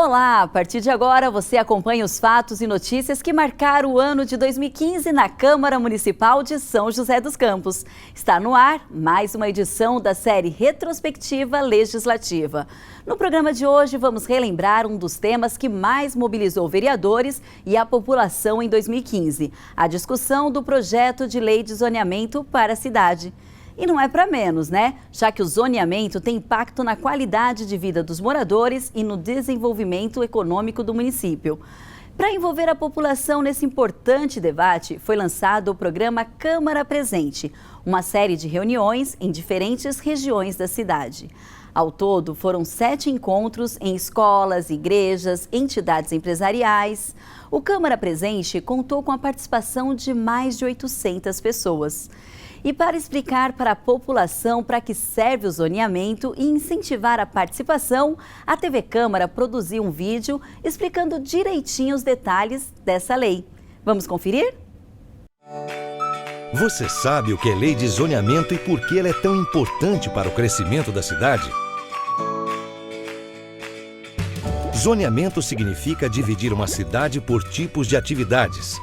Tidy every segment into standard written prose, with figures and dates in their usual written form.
Olá, a partir de agora você acompanha os fatos e notícias que marcaram o ano de 2015 na Câmara Municipal de São José dos Campos. Está no ar mais uma edição da série Retrospectiva Legislativa. No programa de hoje vamos relembrar um dos temas que mais mobilizou vereadores e a população em 2015, a discussão do projeto de lei de zoneamento para a cidade. E não é para menos, né? Já que o zoneamento tem impacto na qualidade de vida dos moradores e no desenvolvimento econômico do município. Para envolver a população nesse importante debate, foi lançado o programa Câmara Presente, uma série de reuniões em diferentes regiões da cidade. Ao todo, foram 7 encontros em escolas, igrejas, entidades empresariais. O Câmara Presente contou com a participação de mais de 800 pessoas. E para explicar para a população para que serve o zoneamento e incentivar a participação, a TV Câmara produziu um vídeo explicando direitinho os detalhes dessa lei. Vamos conferir? Você sabe o que é lei de zoneamento e por que ela é tão importante para o crescimento da cidade? Zoneamento significa dividir uma cidade por tipos de atividades.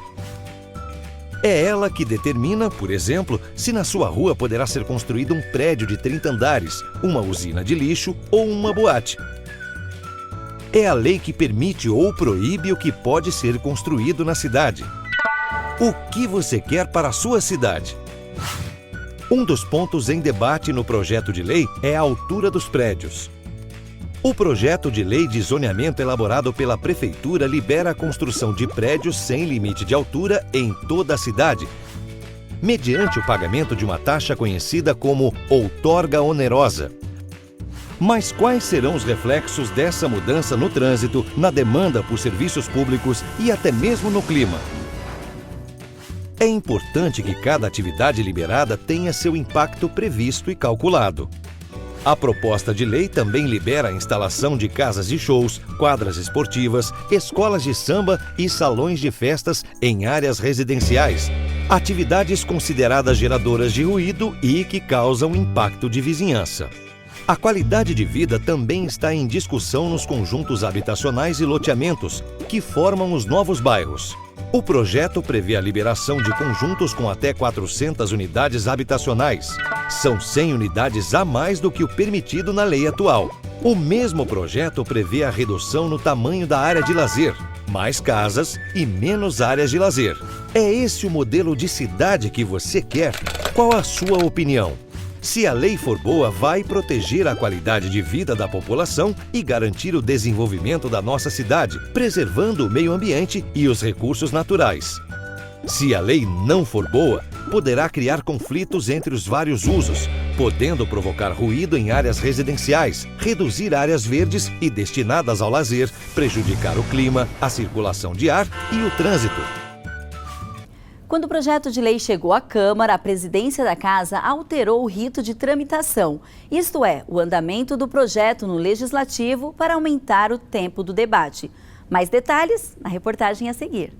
É ela que determina, por exemplo, se na sua rua poderá ser construído um prédio de 30 andares, uma usina de lixo ou uma boate. É a lei que permite ou proíbe o que pode ser construído na cidade. O que você quer para a sua cidade? Um dos pontos em debate no projeto de lei é a altura dos prédios. O projeto de lei de zoneamento elaborado pela Prefeitura libera a construção de prédios sem limite de altura em toda a cidade, mediante o pagamento de uma taxa conhecida como outorga onerosa. Mas quais serão os reflexos dessa mudança no trânsito, na demanda por serviços públicos e até mesmo no clima? É importante que cada atividade liberada tenha seu impacto previsto e calculado. A proposta de lei também libera a instalação de casas de shows, quadras esportivas, escolas de samba e salões de festas em áreas residenciais, atividades consideradas geradoras de ruído e que causam impacto de vizinhança. A qualidade de vida também está em discussão nos conjuntos habitacionais e loteamentos, que formam os novos bairros. O projeto prevê a liberação de conjuntos com até 400 unidades habitacionais. São 100 unidades a mais do que o permitido na lei atual. O mesmo projeto prevê a redução no tamanho da área de lazer, mais casas e menos áreas de lazer. É esse o modelo de cidade que você quer? Qual a sua opinião? Se a lei for boa, vai proteger a qualidade de vida da população e garantir o desenvolvimento da nossa cidade, preservando o meio ambiente e os recursos naturais. Se a lei não for boa, poderá criar conflitos entre os vários usos, podendo provocar ruído em áreas residenciais, reduzir áreas verdes e destinadas ao lazer, prejudicar o clima, a circulação de ar e o trânsito. Quando o projeto de lei chegou à Câmara, a presidência da Casa alterou o rito de tramitação, isto é, o andamento do projeto no Legislativo para aumentar o tempo do debate. Mais detalhes na reportagem a seguir.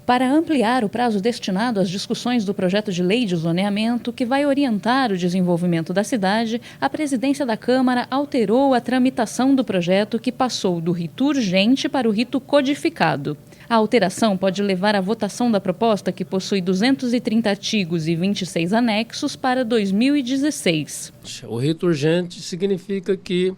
Para ampliar o prazo destinado às discussões do projeto de lei de zoneamento, que vai orientar o desenvolvimento da cidade, a presidência da Câmara alterou a tramitação do projeto, que passou do rito urgente para o rito codificado. A alteração pode levar à votação da proposta, que possui 230 artigos e 26 anexos, para 2016. O rito urgente significa que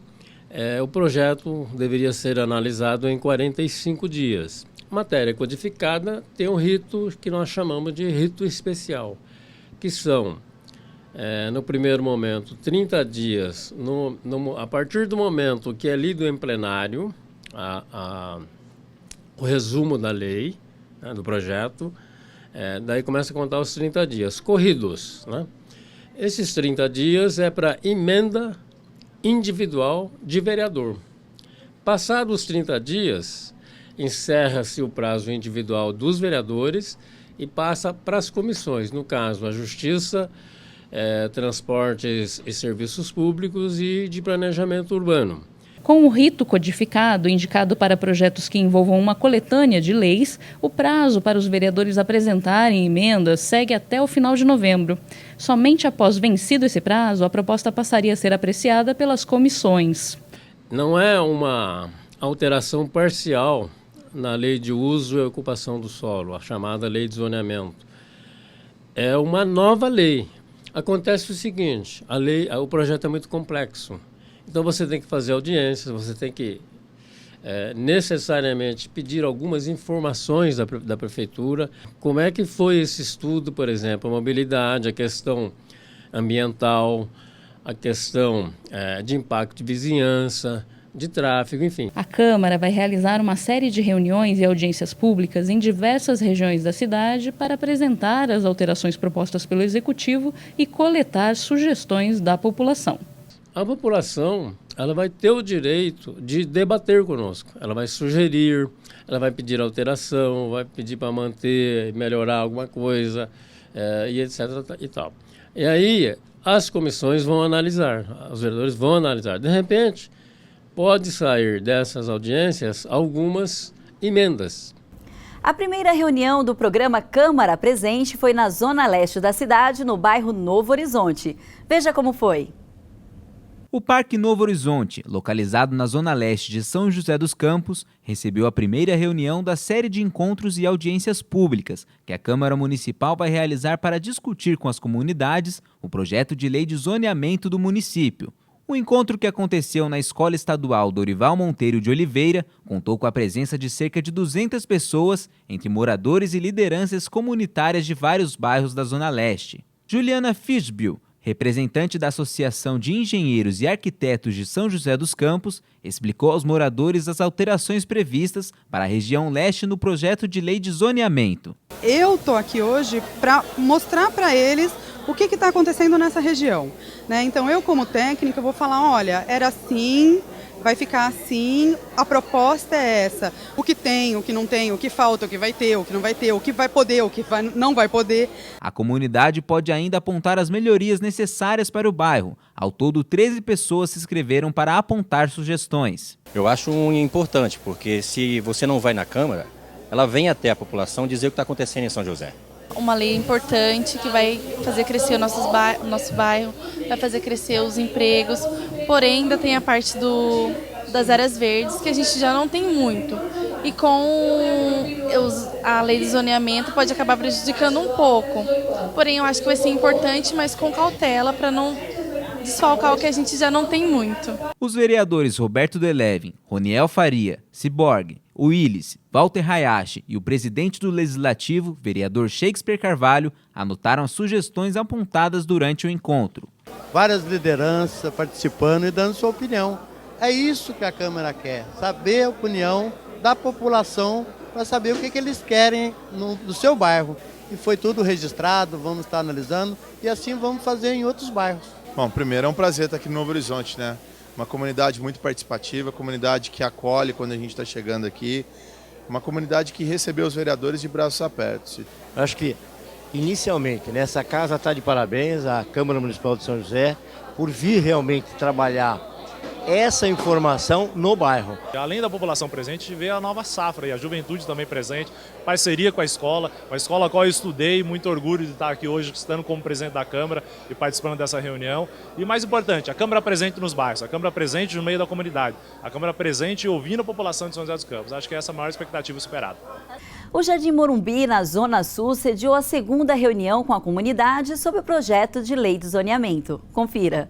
o projeto deveria ser analisado em 45 dias. Matéria codificada tem um rito que nós chamamos de rito especial, que são, no primeiro momento, 30 dias, a partir do momento que é lido em plenário o resumo da lei, né, do projeto, daí começa a contar os 30 dias corridos, né? Esses 30 dias é para emenda individual de vereador. Passados os 30 dias, encerra-se o prazo individual dos vereadores e passa para as comissões, no caso, a Justiça, Transportes e Serviços Públicos e de Planejamento Urbano. Com o rito codificado, indicado para projetos que envolvam uma coletânea de leis, o prazo para os vereadores apresentarem emendas segue até o final de novembro. Somente após vencido esse prazo, a proposta passaria a ser apreciada pelas comissões. Não é uma alteração parcial na lei de uso e ocupação do solo, a chamada lei de zoneamento. É uma nova lei. Acontece o seguinte, o projeto é muito complexo. Então você tem que fazer audiências, você tem que necessariamente pedir algumas informações da prefeitura. Como é que foi esse estudo, por exemplo, a mobilidade, a questão ambiental, a questão de impacto de vizinhança, de tráfego, enfim. A Câmara vai realizar uma série de reuniões e audiências públicas em diversas regiões da cidade para apresentar as alterações propostas pelo Executivo e coletar sugestões da população. A população, ela vai ter o direito de debater conosco. Ela vai sugerir, ela vai pedir alteração, vai pedir para manter, melhorar alguma coisa, e etc. e tal. E aí, as comissões vão analisar, os vereadores vão analisar. De repente, pode sair dessas audiências algumas emendas. A primeira reunião do programa Câmara Presente foi na zona leste da cidade, no bairro Novo Horizonte. Veja como foi. O Parque Novo Horizonte, localizado na zona leste de São José dos Campos, recebeu a primeira reunião da série de encontros e audiências públicas que a Câmara Municipal vai realizar para discutir com as comunidades o projeto de lei de zoneamento do município. O encontro, que aconteceu na Escola Estadual Dorival Monteiro de Oliveira, contou com a presença de cerca de 200 pessoas, entre moradores e lideranças comunitárias de vários bairros da Zona Leste. Juliana Fischbill, representante da Associação de Engenheiros e Arquitetos de São José dos Campos, explicou aos moradores as alterações previstas para a região leste no projeto de lei de zoneamento. Eu estou aqui hoje para mostrar para eles o que está acontecendo nessa região, né? Então eu, como técnica, vou falar, olha, era assim, vai ficar assim, a proposta é essa. O que tem, o que não tem, o que falta, o que vai ter, o que não vai ter, o que vai poder, o que não vai poder. A comunidade pode ainda apontar as melhorias necessárias para o bairro. Ao todo, 13 pessoas se inscreveram para apontar sugestões. Eu acho importante, porque se você não vai na Câmara, ela vem até a população dizer o que está acontecendo em São José. Uma lei importante que vai fazer crescer o nosso bairro, vai fazer crescer os empregos, porém ainda tem a parte das áreas verdes que a gente já não tem muito. E com a lei de zoneamento pode acabar prejudicando um pouco. Porém eu acho que vai ser importante, mas com cautela para não desfalcar o que a gente já não tem muito. Os vereadores Roberto Delevin, Roniel Faria, Ciborgue, Willis, Walter Hayashi e o presidente do Legislativo, vereador Shakespeare Carvalho, anotaram as sugestões apontadas durante o encontro. Várias lideranças participando e dando sua opinião. É isso que a Câmara quer, saber a opinião da população para saber o que eles querem no seu bairro. E foi tudo registrado, vamos estar analisando e assim vamos fazer em outros bairros. Bom, primeiro é um prazer estar aqui no Novo Horizonte, né? Uma comunidade muito participativa, comunidade que acolhe quando a gente está chegando aqui, uma comunidade que recebeu os vereadores de braços abertos. Acho que, inicialmente, essa casa está de parabéns à Câmara Municipal de São José por vir realmente trabalhar essa informação no bairro. Além da população presente, vê a nova safra e a juventude também presente, parceria com a escola a qual eu estudei, muito orgulho de estar aqui hoje, estando como presidente da Câmara e participando dessa reunião. E mais importante, a Câmara presente nos bairros, a Câmara presente no meio da comunidade, a Câmara presente ouvindo a população de São José dos Campos. Acho que essa é a maior expectativa esperada. O Jardim Morumbi, na Zona Sul, sediou a segunda reunião com a comunidade sobre o projeto de lei de zoneamento. Confira.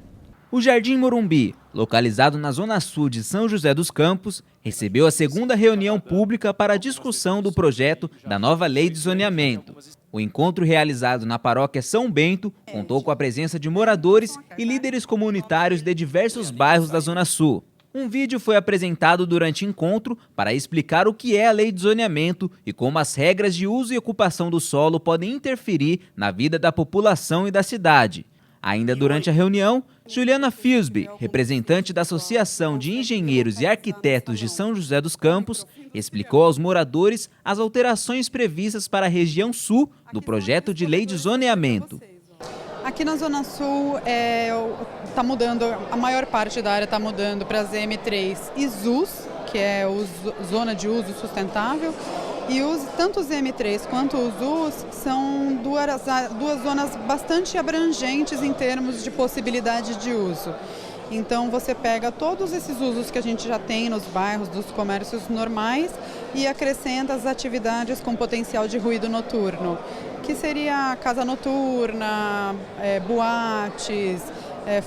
O Jardim Morumbi, localizado na Zona Sul de São José dos Campos, recebeu a segunda reunião pública para a discussão do projeto da nova lei de zoneamento. O encontro, realizado na paróquia São Bento, contou com a presença de moradores e líderes comunitários de diversos bairros da Zona Sul. Um vídeo foi apresentado durante o encontro para explicar o que é a lei de zoneamento e como as regras de uso e ocupação do solo podem interferir na vida da população e da cidade. Ainda durante a reunião, Juliana Fischbill, representante da Associação de Engenheiros e Arquitetos de São José dos Campos, explicou aos moradores as alterações previstas para a região sul do projeto de lei de zoneamento. Aqui na Zona Sul está mudando, a maior parte da área está mudando para as M3 e ZUS, que é Zona de Uso Sustentável, e tanto os M3 quanto os ZUS são duas zonas bastante abrangentes em termos de possibilidade de uso. Então você pega todos esses usos que a gente já tem nos bairros dos comércios normais e acrescenta as atividades com potencial de ruído noturno, que seria casa noturna, boates,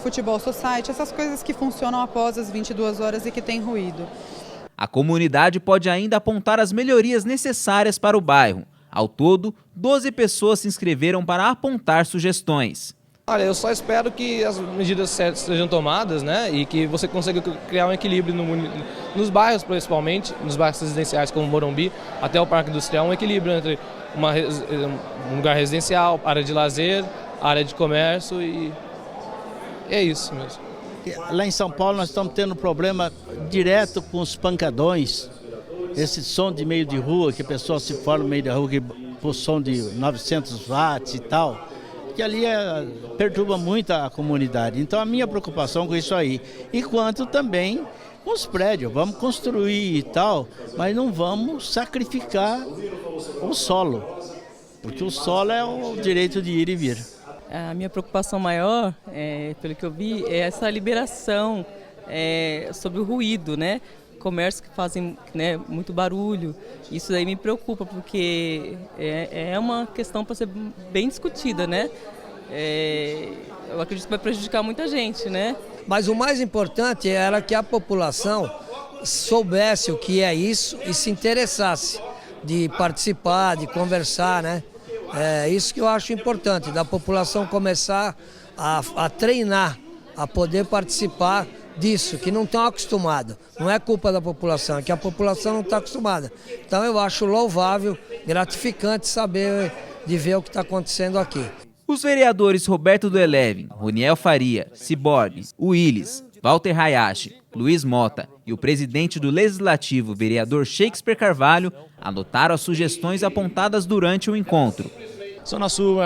futebol society, essas coisas que funcionam após as 22 horas e que tem ruído. A comunidade pode ainda apontar as melhorias necessárias para o bairro. Ao todo, 12 pessoas se inscreveram para apontar sugestões. Olha, eu só espero que as medidas certas sejam tomadas, né, e que você consiga criar um equilíbrio nos bairros, principalmente, nos bairros residenciais como Morumbi, até o Parque Industrial, um equilíbrio entre um lugar residencial, área de lazer, área de comércio e é isso mesmo. Lá em São Paulo nós estamos tendo problema direto com os pancadões, esse som de meio de rua, que a pessoa se forma no meio da rua, que por som de 900 watts e tal, que ali perturba muito a comunidade. Então a minha preocupação com isso aí, e quanto também com os prédios, vamos construir e tal, mas não vamos sacrificar o solo, porque o solo é o direito de ir e vir. A minha preocupação maior, pelo que eu vi, é essa liberação sobre o ruído, né? Comércios que fazem, né, muito barulho. Isso aí me preocupa, porque é uma questão para ser bem discutida, né? Eu acredito que vai prejudicar muita gente, né? Mas o mais importante era que a população soubesse o que é isso e se interessasse de participar, de conversar, né? É isso que eu acho importante, da população começar a treinar, a poder participar disso, que não estão acostumados. Não é culpa da população, é que a população não está acostumada. Então eu acho louvável, gratificante saber de ver o que está acontecendo aqui. Os vereadores Roberto do Elevem, Roniel Faria, Ciborgue, Willis, Walter Hayashi, Luiz Mota e o presidente do Legislativo, vereador Shakespeare Carvalho, anotaram as sugestões apontadas durante o encontro. Zona Sul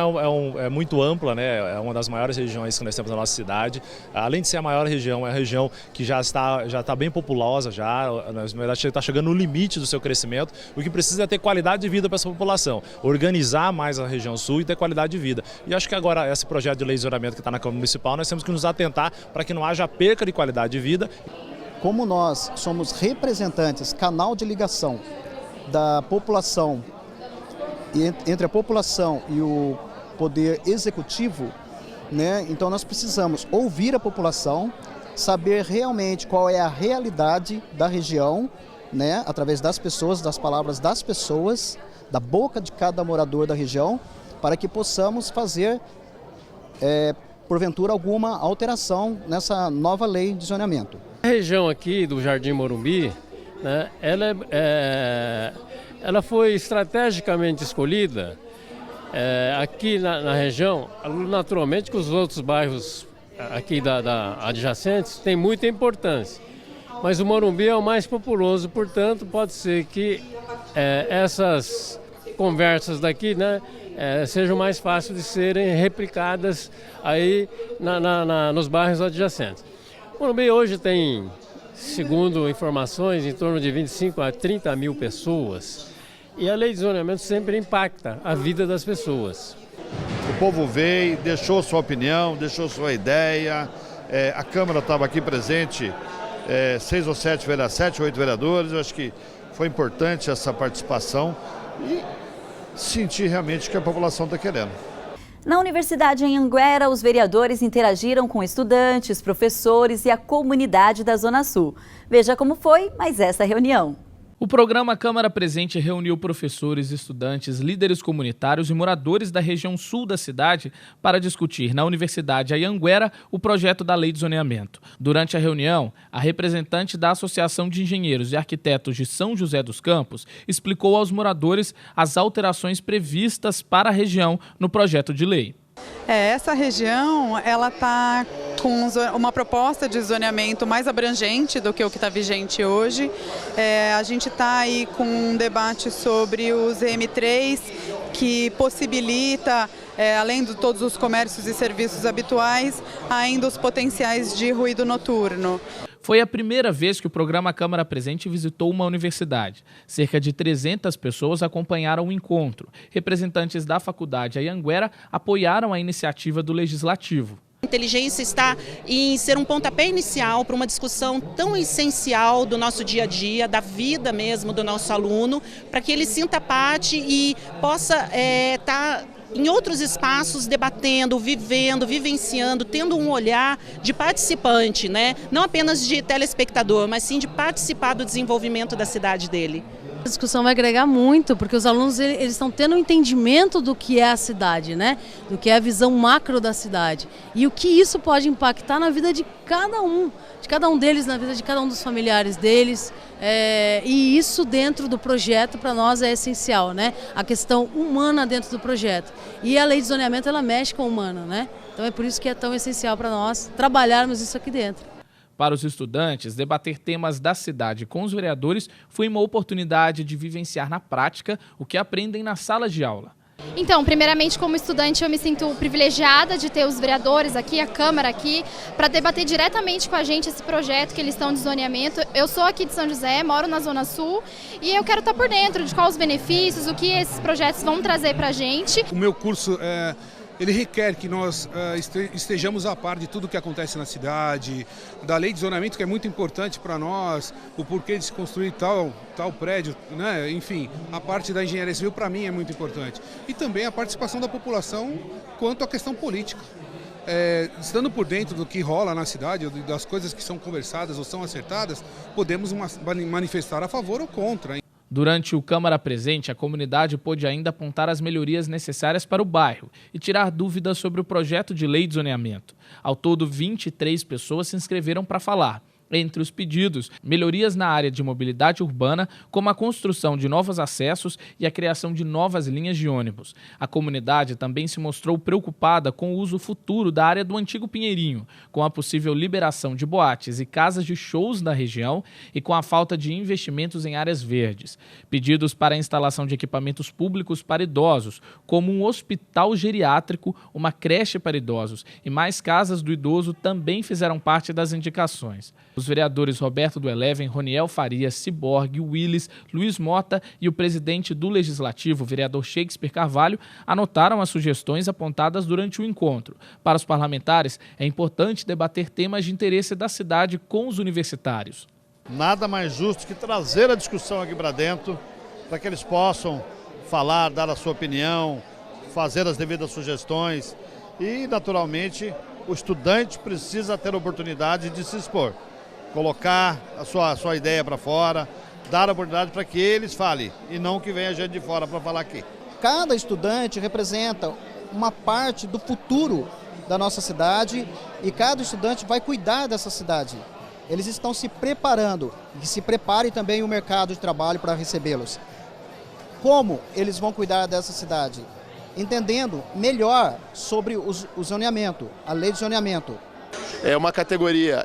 é muito ampla, né? É uma das maiores regiões que nós temos na nossa cidade. Além de ser a maior região, é uma região que já está bem populosa, na verdade está chegando no limite do seu crescimento. O que precisa é ter qualidade de vida para essa população, organizar mais a região sul e ter qualidade de vida. E acho que agora esse projeto de lei de zoneamento que está na Câmara Municipal, nós temos que nos atentar para que não haja perca de qualidade de vida. Como nós somos representantes, canal de ligação da população, entre a população e o poder executivo, né? Então nós precisamos ouvir a população, saber realmente qual é a realidade da região, né? Através das pessoas, das palavras das pessoas, da boca de cada morador da região, para que possamos fazer, porventura, alguma alteração nessa nova lei de zoneamento. A região aqui do Jardim Morumbi, né, ela foi estrategicamente escolhida aqui na região, naturalmente que os outros bairros aqui adjacentes têm muita importância. Mas o Morumbi é o mais populoso, portanto, pode ser que essas conversas daqui, né, sejam mais fáceis de serem replicadas aí nos bairros adjacentes. O Morumbi hoje tem, segundo informações, em torno de 25 a 30 mil pessoas. E a lei de zoneamento sempre impacta a vida das pessoas. O povo veio, deixou sua opinião, deixou sua ideia. A Câmara estava aqui presente, 6 ou 7 7 ou 8 vereadores. Eu acho que foi importante essa participação e sentir realmente o que a população está querendo. Na Universidade em Anguera, os vereadores interagiram com estudantes, professores e a comunidade da Zona Sul. Veja como foi mais essa reunião. O programa Câmara Presente reuniu professores, estudantes, líderes comunitários e moradores da região sul da cidade para discutir na Universidade Anhanguera o projeto da Lei de Zoneamento. Durante a reunião, a representante da Associação de Engenheiros e Arquitetos de São José dos Campos explicou aos moradores as alterações previstas para a região no projeto de lei. Essa região, ela está com uma proposta de zoneamento mais abrangente do que o que está vigente hoje. A gente está aí com um debate sobre os M3, que possibilita, além de todos os comércios e serviços habituais, ainda os potenciais de ruído noturno. Foi a primeira vez que o programa Câmara Presente visitou uma universidade. Cerca de 300 pessoas acompanharam o encontro. Representantes da faculdade Anhanguera apoiaram a iniciativa do Legislativo. A inteligência está em ser um pontapé inicial para uma discussão tão essencial do nosso dia a dia, da vida mesmo do nosso aluno, para que ele sinta parte e possa estar em outros espaços debatendo, vivendo, vivenciando, tendo um olhar de participante, né? Não apenas de telespectador, mas sim de participar do desenvolvimento da cidade dele. A discussão vai agregar muito, porque os alunos eles estão tendo um entendimento do que é a cidade, né? Do que é a visão macro da cidade. E o que isso pode impactar na vida de cada um deles, na vida de cada um dos familiares deles. E isso dentro do projeto para nós é essencial, né? A questão humana dentro do projeto. E a lei de zoneamento ela mexe com o humano, né? Então é por isso que é tão essencial para nós trabalharmos isso aqui dentro. Para os estudantes, debater temas da cidade com os vereadores foi uma oportunidade de vivenciar na prática o que aprendem na sala de aula. Então, primeiramente, como estudante, eu me sinto privilegiada de ter os vereadores aqui, a Câmara aqui, para debater diretamente com a gente esse projeto que eles estão de zoneamento. Eu sou aqui de São José, moro na Zona Sul e eu quero estar por dentro de quais os benefícios, o que esses projetos vão trazer para a gente. O meu curso ele requer que nós estejamos a par de tudo o que acontece na cidade, da lei de zoneamento, que é muito importante para nós, o porquê de se construir tal prédio, né? Enfim, a parte da engenharia civil para mim é muito importante. E também a participação da população quanto à questão política. Estando por dentro do que rola na cidade, das coisas que são conversadas ou são acertadas, podemos manifestar a favor ou contra. Durante o Câmara Presente, a comunidade pôde ainda apontar as melhorias necessárias para o bairro e tirar dúvidas sobre o projeto de lei de zoneamento. Ao todo, 23 pessoas se inscreveram para falar. Entre os pedidos, melhorias na área de mobilidade urbana, como a construção de novos acessos e a criação de novas linhas de ônibus. A comunidade também se mostrou preocupada com o uso futuro da área do antigo Pinheirinho, com a possível liberação de boates e casas de shows na região e com a falta de investimentos em áreas verdes. Pedidos para a instalação de equipamentos públicos para idosos, como um hospital geriátrico, uma creche para idosos e mais casas do idoso também fizeram parte das indicações. Os vereadores Roberto do Eleven, Roniel Faria, Ciborgue, Willis, Luiz Mota e o presidente do Legislativo, vereador Shakespeare Carvalho, anotaram as sugestões apontadas durante o encontro. Para os parlamentares, é importante debater temas de interesse da cidade com os universitários. Nada mais justo que trazer a discussão aqui para dentro, para que eles possam falar, dar a sua opinião, fazer as devidas sugestões e, naturalmente, o estudante precisa ter a oportunidade de se expor. Colocar a sua ideia para fora, dar a oportunidade para que eles falem e não que venha gente de fora para falar aqui. Cada estudante representa uma parte do futuro da nossa cidade e cada estudante vai cuidar dessa cidade. Eles estão se preparando, que se prepare também o mercado de trabalho para recebê-los. Como eles vão cuidar dessa cidade? Entendendo melhor sobre o zoneamento, a lei de zoneamento. É uma categoria,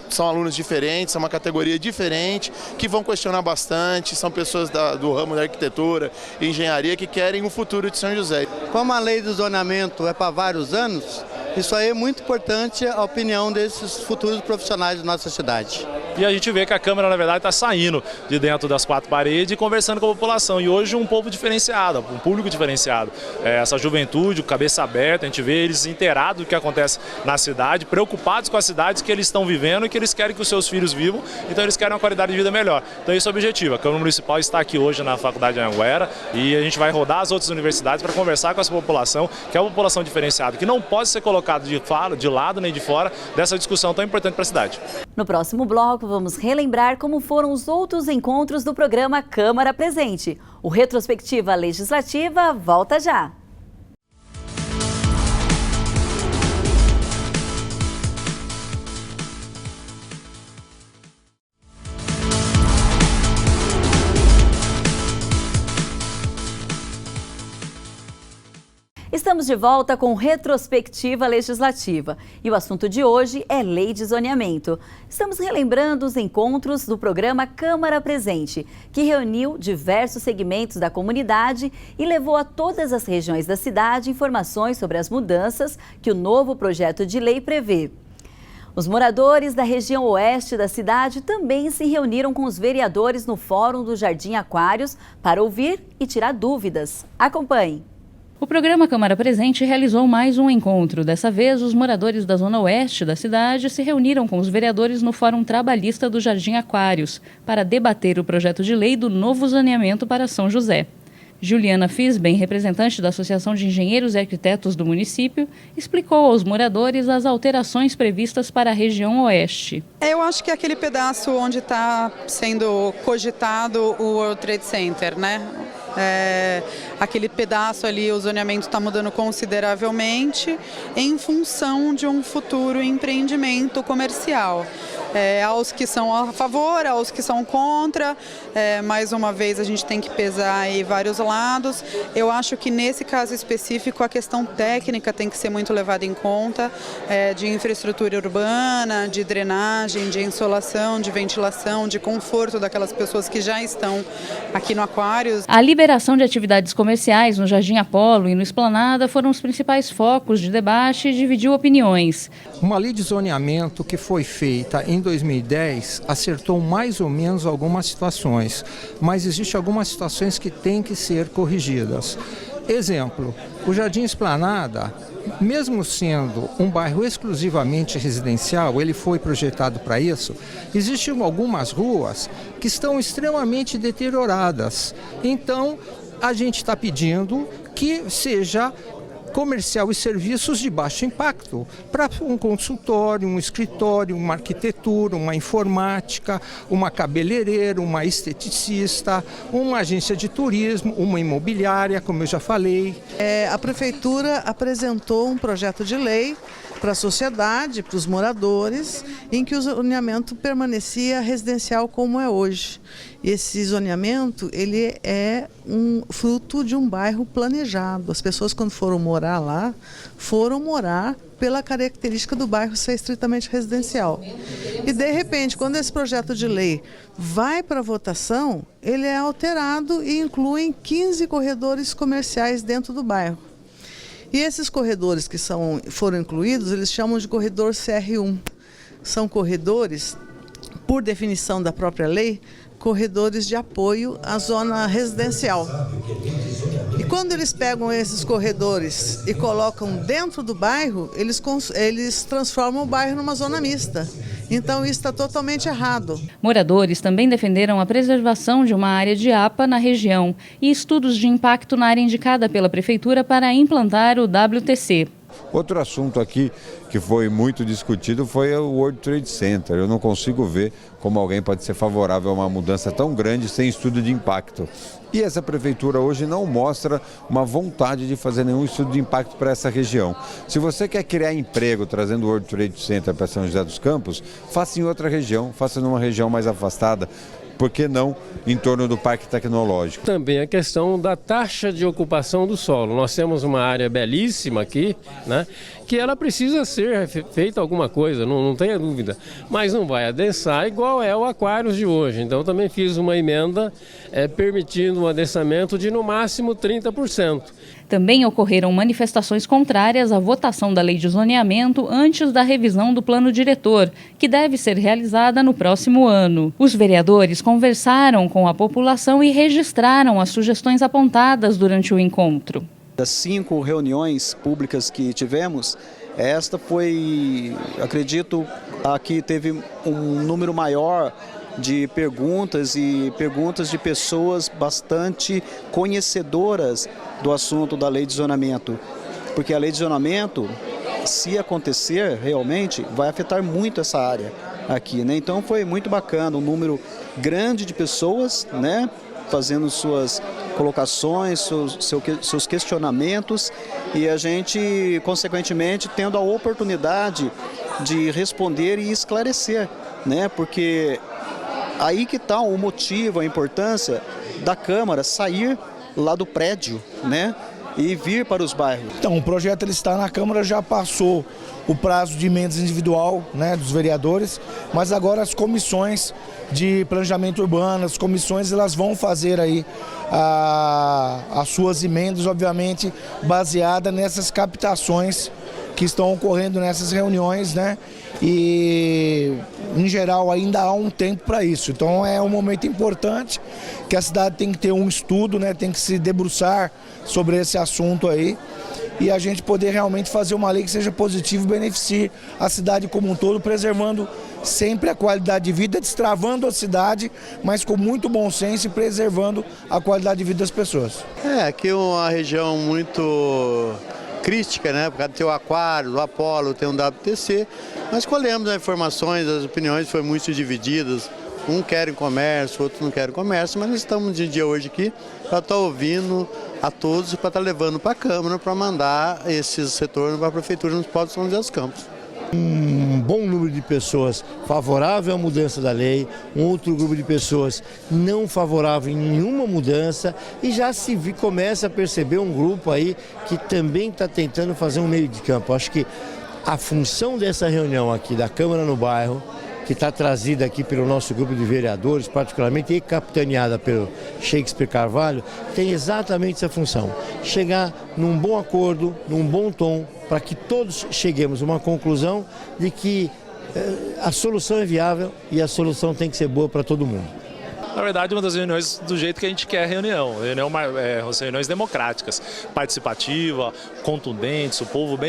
são alunos diferentes, é uma categoria diferente, que vão questionar bastante, são pessoas do ramo da arquitetura e engenharia que querem o futuro de São José. Como a lei do zoneamento é para vários anos, isso aí é muito importante a opinião desses futuros profissionais da nossa cidade. E a gente vê que a Câmara, na verdade, está saindo de dentro das quatro paredes e conversando com a população. E hoje um povo diferenciado, um público diferenciado. Essa juventude, cabeça aberta, a gente vê eles inteirados do que acontece na cidade, preocupados com as cidades que eles estão vivendo e que eles querem que os seus filhos vivam, então eles querem uma qualidade de vida melhor. Então esse é o objetivo. A Câmara Municipal está aqui hoje na Faculdade de Anhanguera e a gente vai rodar as outras universidades para conversar com essa população, que é uma população diferenciada, que não pode ser colocada de lado nem de fora dessa discussão tão importante para a cidade. No próximo bloco, vamos relembrar como foram os outros encontros do programa Câmara Presente. O Retrospectiva Legislativa volta já. Estamos de volta com Retrospectiva Legislativa e o assunto de hoje é Lei de Zoneamento. Estamos relembrando os encontros do programa Câmara Presente, que reuniu diversos segmentos da comunidade e levou a todas as regiões da cidade informações sobre as mudanças que o novo projeto de lei prevê. Os moradores da região oeste da cidade também se reuniram com os vereadores no Fórum do Jardim Aquários para ouvir e tirar dúvidas. Acompanhe. O programa Câmara Presente realizou mais um encontro. Dessa vez, os moradores da zona oeste da cidade se reuniram com os vereadores no Fórum Trabalhista do Jardim Aquários para debater o projeto de lei do novo zoneamento para São José. Juliana Fisben, representante da Associação de Engenheiros e Arquitetos do município, explicou aos moradores as alterações previstas para a região oeste. Eu acho que é aquele pedaço onde está sendo cogitado o World Trade Center, né? Aquele pedaço ali, o zoneamento está mudando consideravelmente em função de um futuro empreendimento comercial. Aos que são a favor, aos que são contra, mais uma vez a gente tem que pesar aí vários lados. Eu acho que nesse caso específico a questão técnica tem que ser muito levada em conta, de infraestrutura urbana, de drenagem, de insolação, de ventilação, de conforto daquelas pessoas que já estão aqui no Aquários. A liberação de atividades comerciais no Jardim Apolo e no Esplanada foram os principais focos de debate e dividiu opiniões. Uma lei de zoneamento que foi feita em 2010 acertou mais ou menos algumas situações, mas existem algumas situações que têm que ser corrigidas. Exemplo, o Jardim Esplanada, mesmo sendo um bairro exclusivamente residencial, ele foi projetado para isso, existem algumas ruas que estão extremamente deterioradas. Então, a gente está pedindo que seja comercial e serviços de baixo impacto, para um consultório, um escritório, uma arquitetura, uma informática, uma cabeleireira, uma esteticista, uma agência de turismo, uma imobiliária, como eu já falei. A Prefeitura apresentou um projeto de lei para a sociedade, para os moradores, em que o zoneamento permanecia residencial como é hoje. Esse zoneamento, ele é um fruto de um bairro planejado. As pessoas, quando foram morar lá, foram morar pela característica do bairro ser estritamente residencial. E, de repente, quando esse projeto de lei vai para votação, ele é alterado e inclui 15 corredores comerciais dentro do bairro. E esses corredores que foram incluídos, eles chamam de corredor CR1. São corredores, por definição da própria lei, corredores de apoio à zona residencial. E quando eles pegam esses corredores e colocam dentro do bairro, eles transformam o bairro numa zona mista. Então isso está totalmente errado. Moradores também defenderam a preservação de uma área de APA na região e estudos de impacto na área indicada pela Prefeitura para implantar o WTC. Outro assunto aqui que foi muito discutido foi o World Trade Center. Eu não consigo ver como alguém pode ser favorável a uma mudança tão grande sem estudo de impacto. E essa prefeitura hoje não mostra uma vontade de fazer nenhum estudo de impacto para essa região. Se você quer criar emprego trazendo o World Trade Center para São José dos Campos, faça em outra região, faça numa região mais afastada. Por que não em torno do Parque Tecnológico? Também a questão da taxa de ocupação do solo. Nós temos uma área belíssima aqui, né, que ela precisa ser feita alguma coisa, não tenha dúvida. Mas não vai adensar igual é o Aquários de hoje. Então também fiz uma emenda permitindo um adensamento de no máximo 30%. Também ocorreram manifestações contrárias à votação da lei de zoneamento antes da revisão do plano diretor, que deve ser realizada no próximo ano. Os vereadores conversaram com a população e registraram as sugestões apontadas durante o encontro. Das 5 reuniões públicas que tivemos, esta foi, acredito, a que teve um número maior de perguntas de pessoas bastante conhecedoras do assunto da lei de zonamento. Porque a lei de zonamento, se acontecer realmente, vai afetar muito essa área aqui, né? Então foi muito bacana, um número grande de pessoas, né, fazendo suas colocações, seus questionamentos e a gente, consequentemente, tendo a oportunidade de responder e esclarecer, né? Porque aí que está o motivo, a importância da Câmara sair lá do prédio, né, e vir para os bairros. Então, o projeto ele está na Câmara, já passou o prazo de emendas individual, né, dos vereadores, mas agora as comissões de planejamento urbano, as comissões, elas vão fazer aí as suas emendas, obviamente, baseada nessas captações que estão ocorrendo nessas reuniões, né? E, em geral, ainda há um tempo para isso. Então, é um momento importante que a cidade tem que ter um estudo, né? Tem que se debruçar sobre esse assunto aí e a gente poder realmente fazer uma lei que seja positiva e beneficie a cidade como um todo, preservando sempre a qualidade de vida, destravando a cidade, mas com muito bom senso e preservando a qualidade de vida das pessoas. Aqui é uma região muito crítica, né? Porque tem o Aquário, o Apolo, tem o WTC. Nós colhemos as informações, as opiniões foram muito divididas. Um quer comércio, outro não quer comércio, mas nós estamos de dia hoje aqui para estar ouvindo a todos e para estar levando para a Câmara para mandar esses retornos para a Prefeitura Municipal de São José dos Campos. Um bom número de pessoas favorável à mudança da lei, um outro grupo de pessoas não favorável em nenhuma mudança e já começa a perceber um grupo aí que também está tentando fazer um meio de campo. Acho que a função dessa reunião aqui da Câmara no Bairro, que está trazida aqui pelo nosso grupo de vereadores, particularmente e capitaneada pelo Shakespeare Carvalho, tem exatamente essa função, chegar num bom acordo, num bom tom, para que todos cheguemos a uma conclusão de que a solução é viável e a solução tem que ser boa para todo mundo. Na verdade, uma das reuniões do jeito que a gente quer reuniões democráticas, participativa, contundentes, o povo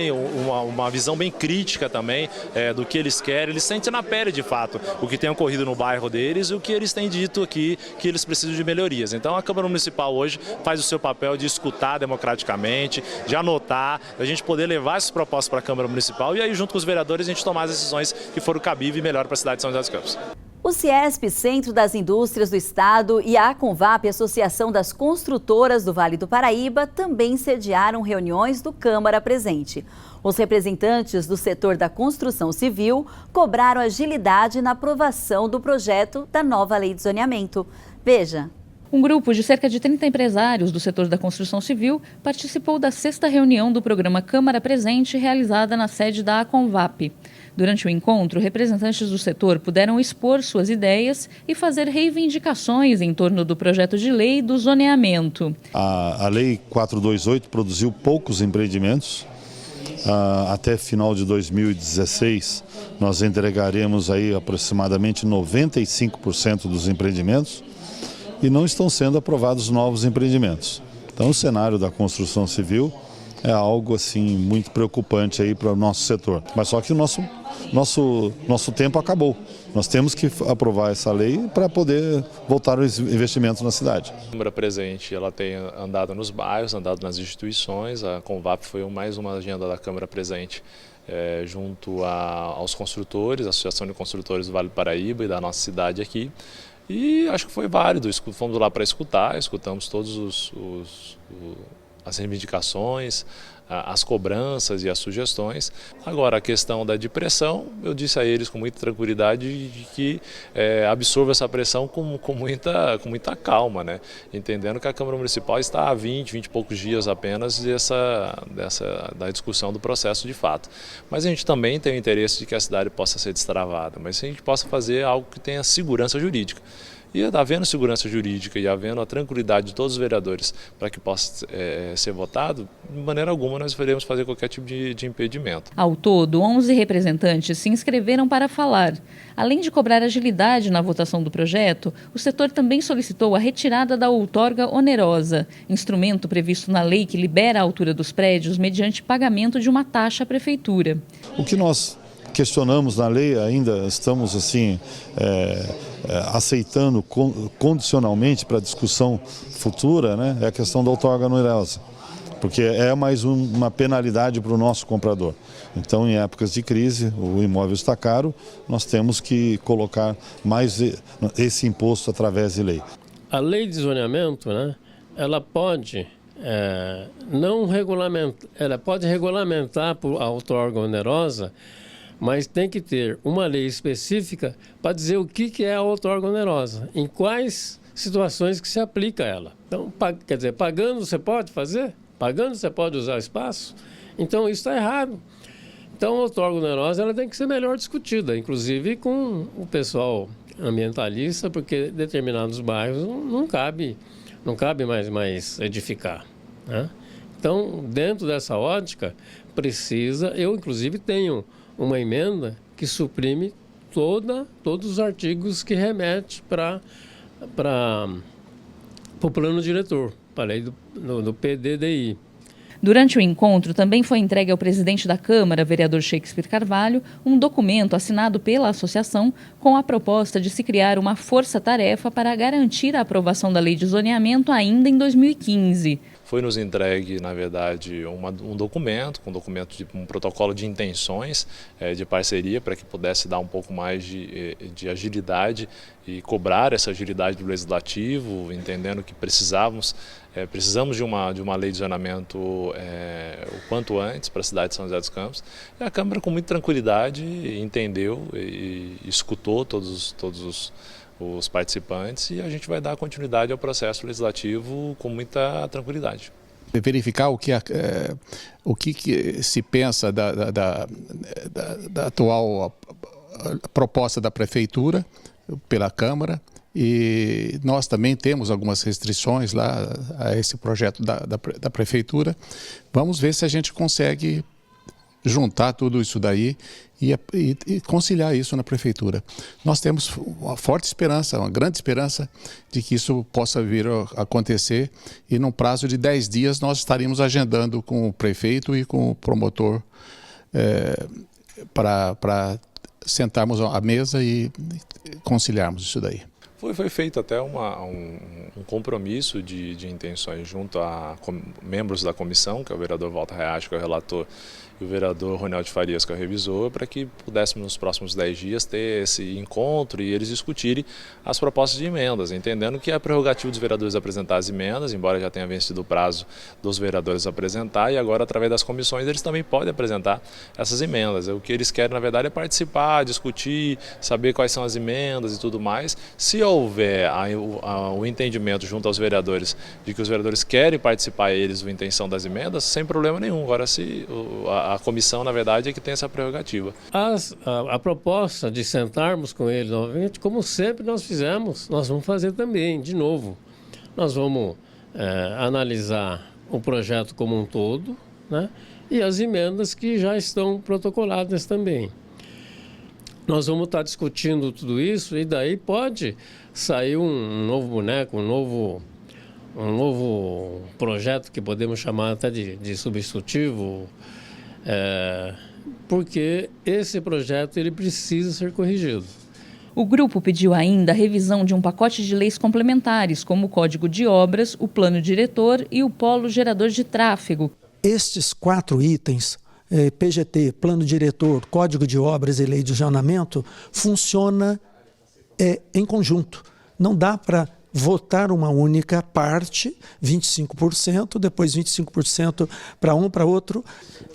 uma visão bem crítica também do que eles querem. Eles sentem na pele, de fato, o que tem ocorrido no bairro deles e o que eles têm dito aqui, que eles precisam de melhorias. Então, a Câmara Municipal hoje faz o seu papel de escutar democraticamente, de anotar, a gente poder levar essas propostas para a Câmara Municipal e aí, junto com os vereadores, a gente tomar as decisões que forem cabíveis e melhor para a cidade de São José dos Campos. O Ciesp, Centro das Indústrias do Estado, e a Convap, Associação das Construtoras do Vale do Paraíba, também sediaram reuniões do Câmara Presente. Os representantes do setor da construção civil cobraram agilidade na aprovação do projeto da nova lei de zoneamento. Veja. Um grupo de cerca de 30 empresários do setor da construção civil participou da 6ª reunião do programa Câmara Presente, realizada na sede da Convap. Durante o encontro, representantes do setor puderam expor suas ideias e fazer reivindicações em torno do projeto de lei do zoneamento. A Lei 428 produziu poucos empreendimentos. Até final de 2016, nós entregaremos aí aproximadamente 95% dos empreendimentos e não estão sendo aprovados novos empreendimentos. Então, o cenário da construção civil é algo assim muito preocupante aí para o nosso setor. Mas só que o nosso tempo acabou. Nós temos que aprovar essa lei para poder voltar os investimentos na cidade. A Câmara Presente, ela tem andado nos bairros, andado nas instituições. A Convap foi mais uma agenda da Câmara Presente junto aos construtores, a Associação de Construtores do Vale do Paraíba e da nossa cidade aqui. E acho que foi válido. Fomos lá para escutamos todos as reivindicações, as cobranças e as sugestões. Agora, a questão da depressão, eu disse a eles com muita tranquilidade de que absorva essa pressão com muita calma, né? Entendendo que a Câmara Municipal está há 20 e poucos dias apenas da discussão do processo de fato. Mas a gente também tem o interesse de que a cidade possa ser destravada, mas que a gente possa fazer algo que tenha segurança jurídica. E havendo segurança jurídica e havendo a tranquilidade de todos os vereadores para que possa ser votado, de maneira alguma nós faremos fazer qualquer tipo de impedimento. Ao todo, 11 representantes se inscreveram para falar. Além de cobrar agilidade na votação do projeto, o setor também solicitou a retirada da outorga onerosa, instrumento previsto na lei que libera a altura dos prédios mediante pagamento de uma taxa à prefeitura. O que nós questionamos na lei, ainda estamos assim aceitando condicionalmente para discussão futura, né, é a questão da outorga onerosa, porque é mais uma penalidade para o nosso comprador. Então, em épocas de crise, o imóvel está caro, nós temos que colocar mais esse imposto através de lei. A lei de zoneamento, né, ela pode ela pode regulamentar a outorga onerosa, mas tem que ter uma lei específica para dizer o que é a outorga onerosa, em quais situações que se aplica ela. Então, quer dizer, pagando você pode fazer? Pagando você pode usar o espaço? Então, isso está errado. Então, a outorga onerosa ela tem que ser melhor discutida, inclusive com o pessoal ambientalista, porque em determinados bairros não cabe mais edificar, né? Então, dentro dessa ótica, eu inclusive tenho uma emenda que suprime todos os artigos que remete para o plano diretor, para a lei do PDDI. Durante o encontro, também foi entregue ao presidente da Câmara, vereador Shakespeare Carvalho, um documento assinado pela associação com a proposta de se criar uma força-tarefa para garantir a aprovação da lei de zoneamento ainda em 2015. Foi nos entregue, na verdade, um documento, de um protocolo de intenções de parceria para que pudesse dar um pouco mais de agilidade e cobrar essa agilidade do Legislativo, entendendo que precisamos de uma lei de zoneamento o quanto antes para a cidade de São José dos Campos. E a Câmara, com muita tranquilidade, entendeu e escutou todos os participantes, e a gente vai dar continuidade ao processo legislativo com muita tranquilidade. Verificar o que se pensa da atual proposta da Prefeitura pela Câmara, e nós também temos algumas restrições lá a esse projeto da Prefeitura. Vamos ver se a gente consegue juntar tudo isso daí e conciliar isso na Prefeitura. Nós temos uma forte esperança, uma grande esperança de que isso possa vir a acontecer, e num prazo de 10 dias nós estaremos agendando com o prefeito e com o promotor para sentarmos à mesa e conciliarmos isso daí. Foi feito até um compromisso de intenções junto a membros da comissão, que é o vereador Walter Hayashi, que é o relator, e o vereador Ronaldo Farias, que é o revisor, para que pudéssemos nos próximos 10 dias ter esse encontro e eles discutirem as propostas de emendas, entendendo que é prerrogativo dos vereadores apresentar as emendas, embora já tenha vencido o prazo dos vereadores apresentar, e agora, através das comissões, eles também podem apresentar essas emendas. O que eles querem, na verdade, é participar, discutir, saber quais são as emendas e tudo mais. Se houver o entendimento junto aos vereadores de que os vereadores querem participar, eles, a intenção das emendas, sem problema nenhum. Agora, se a comissão, na verdade, é que tem essa prerrogativa. A proposta de sentarmos com eles novamente, como sempre nós fizemos, nós vamos fazer também, de novo. Nós vamos analisar o projeto como um todo, né, e as emendas que já estão protocoladas também. Nós vamos estar discutindo tudo isso, e daí pode sair um novo boneco, um novo projeto que podemos chamar até de substitutivo, porque esse projeto ele precisa ser corrigido. O grupo pediu ainda a revisão de um pacote de leis complementares, como o Código de Obras, o Plano Diretor e o Polo Gerador de Tráfego. Estes 4 itens, PGT, Plano Diretor, Código de Obras e Lei de Zoneamento, funciona em conjunto. Não dá para votar uma única parte, 25%, depois 25% para um, para outro.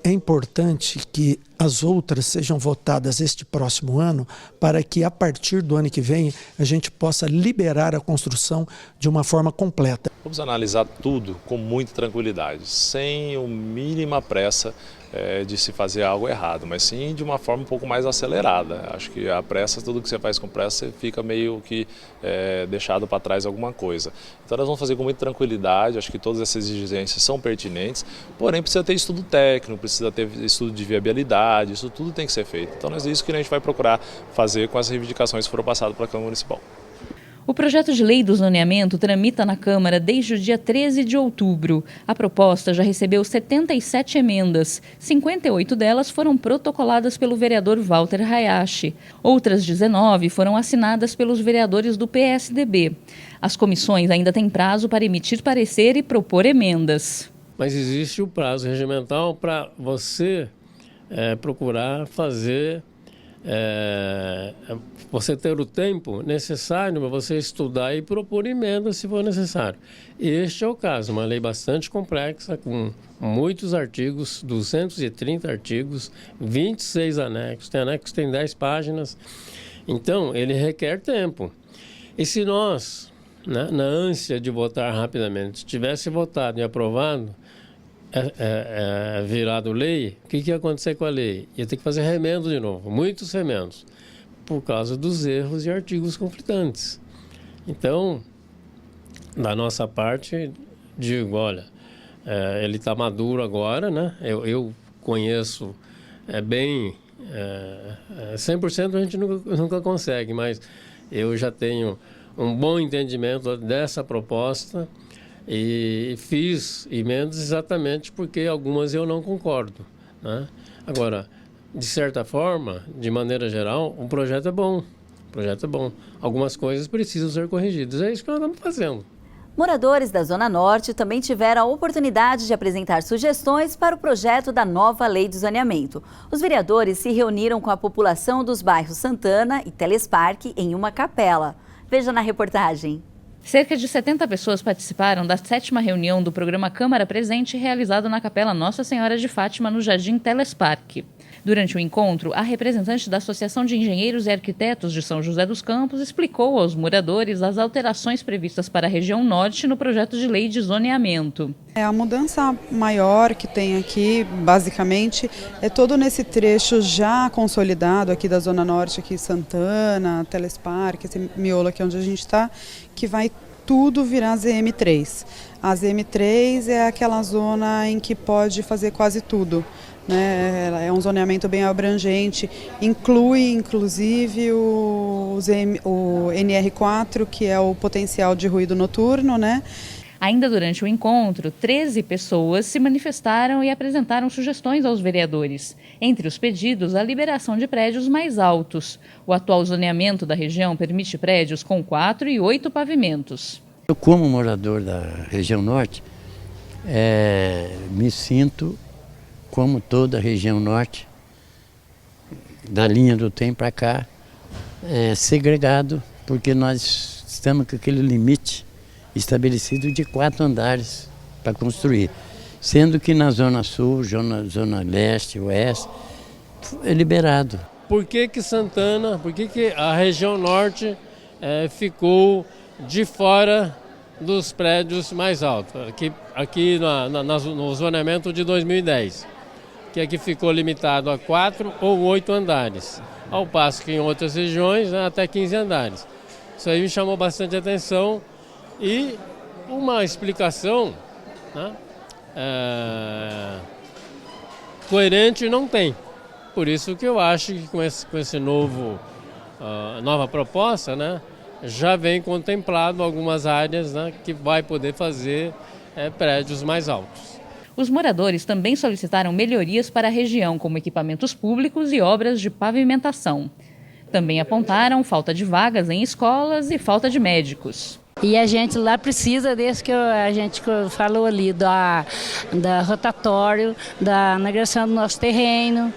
É importante que as outras sejam votadas este próximo ano, para que a partir do ano que vem a gente possa liberar a construção de uma forma completa. Vamos analisar tudo com muita tranquilidade, sem a mínima pressa de se fazer algo errado, mas sim de uma forma um pouco mais acelerada. Acho que a pressa, tudo que você faz com pressa, fica meio que deixado para trás alguma coisa. Então nós vamos fazer com muita tranquilidade, acho que todas essas exigências são pertinentes, porém precisa ter estudo técnico, precisa ter estudo de viabilidade, isso tudo tem que ser feito. Então é isso que a gente vai procurar fazer com as reivindicações que foram passadas para a Câmara Municipal. O projeto de lei do zoneamento tramita na Câmara desde o dia 13 de outubro. A proposta já recebeu 77 emendas. 58 delas foram protocoladas pelo vereador Walter Hayashi. Outras 19 foram assinadas pelos vereadores do PSDB. As comissões ainda têm prazo para emitir parecer e propor emendas. Mas existe o prazo regimental para você procurar fazer... você ter o tempo necessário para você estudar e propor emendas se for necessário. Este é o caso, uma lei bastante complexa, com muitos artigos, 230 artigos, 26 anexos, tem anexos que tem 10 páginas, então ele requer tempo. E se nós, na ânsia de votar rapidamente, tivesse votado e aprovado, virado lei, o que ia acontecer com a lei? Ia ter que fazer remendo de novo, muitos remendos, por causa dos erros e artigos conflitantes. Então, da nossa parte, digo, olha, Ele está maduro agora, né? Eu conheço bem, 100% a gente nunca consegue, mas eu já tenho um bom entendimento dessa proposta e fiz emendas exatamente porque algumas eu não concordo, né? Agora, de certa forma, de maneira geral, o projeto é bom. O projeto é bom. Algumas coisas precisam ser corrigidas. É isso que nós estamos fazendo. Moradores da Zona Norte também tiveram a oportunidade de apresentar sugestões para o projeto da nova lei de zoneamento. Os vereadores se reuniram com a população dos bairros Santana e Telesparque em uma capela. Veja na reportagem. Cerca de 70 pessoas participaram da 7ª reunião do programa Câmara Presente, realizado na Capela Nossa Senhora de Fátima, no Jardim Telesparque. Durante o encontro, a representante da Associação de Engenheiros e Arquitetos de São José dos Campos explicou aos moradores as alterações previstas para a região norte no projeto de lei de zoneamento. A mudança maior que tem aqui, basicamente, é todo nesse trecho já consolidado aqui da Zona Norte, aqui Santana, Telesparque, esse miolo aqui onde a gente está, que vai tudo virar ZM3. A ZM3 é aquela zona em que pode fazer quase tudo, né? É um zoneamento bem abrangente, inclui inclusive o NR4, que é o potencial de ruído noturno, né? Ainda durante o encontro, 13 pessoas se manifestaram e apresentaram sugestões aos vereadores. Entre os pedidos, a liberação de prédios mais altos. O atual zoneamento da região permite prédios com 4 e 8 pavimentos. Eu, como morador da região norte, me sinto, como toda a região norte, da linha do trem para cá, segregado, porque nós estamos com aquele limite estabelecido de 4 andares para construir, sendo que na Zona Sul, Zona Leste, Oeste, é liberado. Por que Santana, por que a região norte ficou de fora dos prédios mais altos? Aqui no zoneamento de 2010, que aqui ficou limitado a 4 ou 8 andares, ao passo que em outras regiões até 15 andares. Isso aí me chamou bastante atenção. E uma explicação, né, coerente não tem. Por isso que eu acho que com esse nova proposta, né, já vem contemplado algumas áreas, né, que vai poder fazer prédios mais altos. Os moradores também solicitaram melhorias para a região, como equipamentos públicos e obras de pavimentação. Também apontaram falta de vagas em escolas e falta de médicos. E a gente lá precisa desse que a gente falou ali, da rotatório, da navegação do nosso terreno